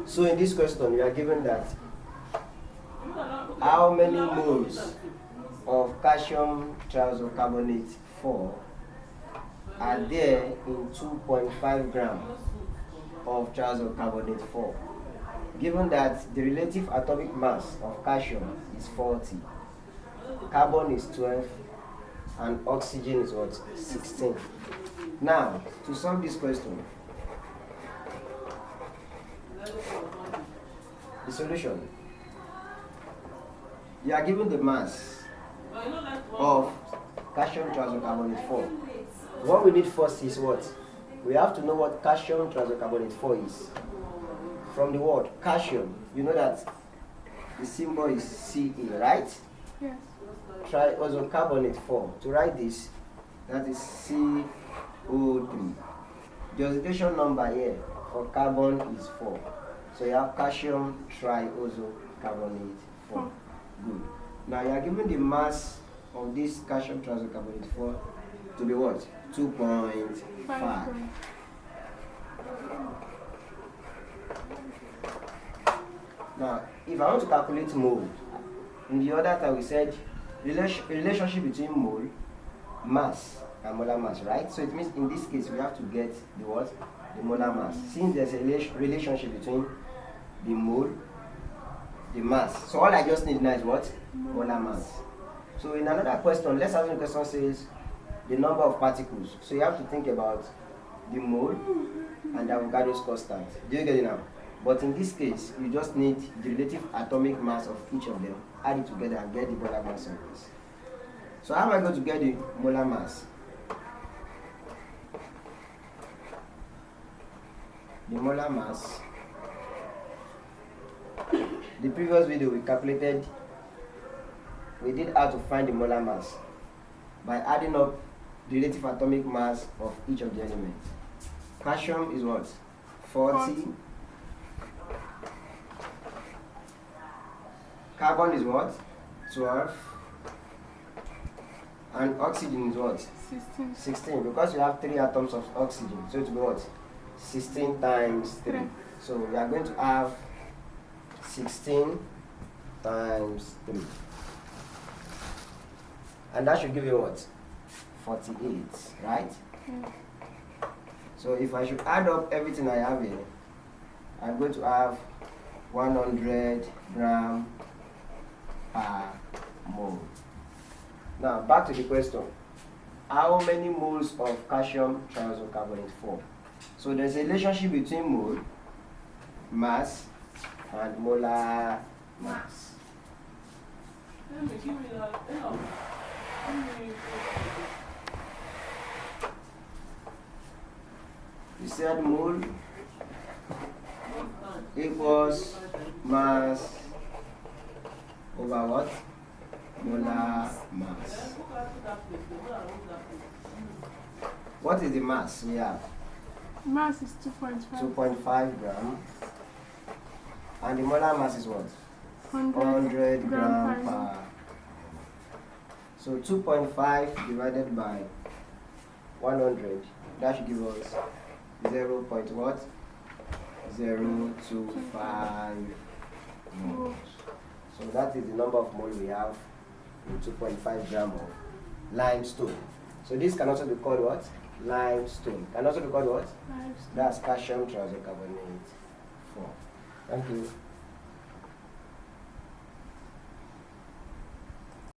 So in this question, we are given that how many moles of calcium trisulcarbonate 4 are there in 2.5 grams of trisulcarbonate 4, given that the relative atomic mass of calcium is 40, carbon is 12, and oxygen is what? 16. Now, to solve this question, the solution, you are given the mass of calcium trisulcarbonate 4. What we need first is what? We have to know what calcium trisulcarbonate 4 is. From the word calcium, you know that the symbol is Ce, right? Yes. Trisulcarbonate 4. To write this, that is CO3. The oxidation number here for carbon is 4. So you have calcium trisulcarbonate 4. Good. Now you are given the mass of this calcium trisulcarbonate 4 to be what? 2.5. Now, if I want to calculate mole, in the other time we said relationship between mole, mass, and molar mass, right? So it means in this case we have to get the what? The molar mass. Since there's a relationship between the mole, the mass. So all I just need now is what? Molar mass. So in another question, let's assume the question says the number of particles. So you have to think about the mole and the Avogadro's constant. Do you get it now? But in this case, you just need the relative atomic mass of each of them, add it together and get the molar mass of this. So how am I going to get the molar mass? The molar mass. The previous video we did how to find the molar mass by adding up the relative atomic mass of each of the elements. Calcium is what? 40. Carbon is what? 12. And oxygen is what? 16. Because you have 3 atoms of oxygen. So it will be what? 16 times 3. So we are going to have 16 times 3. And that should give you what? 48, right? So if I should add up everything I have here, I'm going to have 100 grams per mole. Now back to the question. How many moles of calcium trisulcarbonate 4? So there's a relationship between mole, mass, and molar mass. You said mole equals mass over what? Molar mass. What is the mass we have? Mass is 2.5 grams. And the molar mass is what? 100 grams per. So 2.5 divided by 100, that should give us 0. What? 0.25 moles. So that is the number of moles we have in 2.5 grams of limestone. So this can also be called what? Limestone. Can also be called what? Limestone. That's calcium trisulcarbonate 4. Thank you.